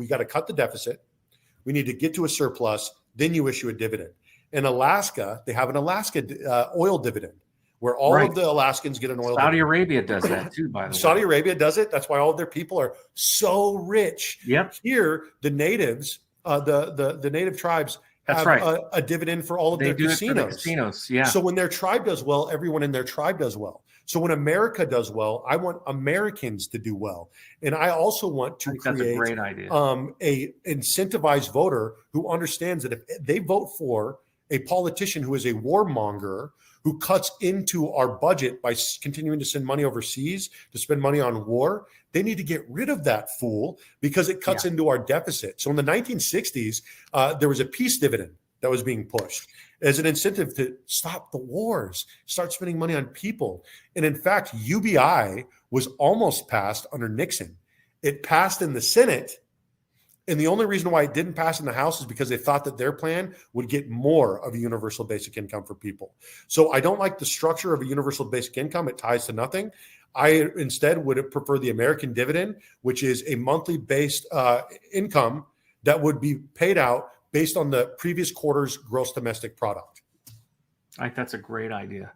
we got to cut the deficit. We need to get to a surplus. Then you issue a dividend. In Alaska, they have an Alaska oil dividend where all of the Alaskans get an oil dividend. Saudi Arabia does that too, by the way. Saudi Arabia does it. That's why all of their people are so rich. Yep. Here, the natives, the native tribes have a dividend for all of their casinos. Yeah. So when their tribe does well, everyone in their tribe does well. So when America does well, I want Americans to do well. And I also want to create that's a great idea. A incentivized voter who understands that if they vote for a politician who is a warmonger, who cuts into our budget by continuing to send money overseas to spend money on war, they need to get rid of that fool because it cuts into our deficit. So in the 1960s, there was a peace dividend that was being pushed as an incentive to stop the wars, start spending money on people. And in fact, UBI was almost passed under Nixon. It passed in the Senate. And the only reason why it didn't pass in the House is because they thought that their plan would get more of a universal basic income for people. So I don't like the structure of a universal basic income. It ties to nothing. I instead would prefer the American dividend, which is a monthly based income that would be paid out based on the previous quarter's gross domestic product. I think that's a great idea.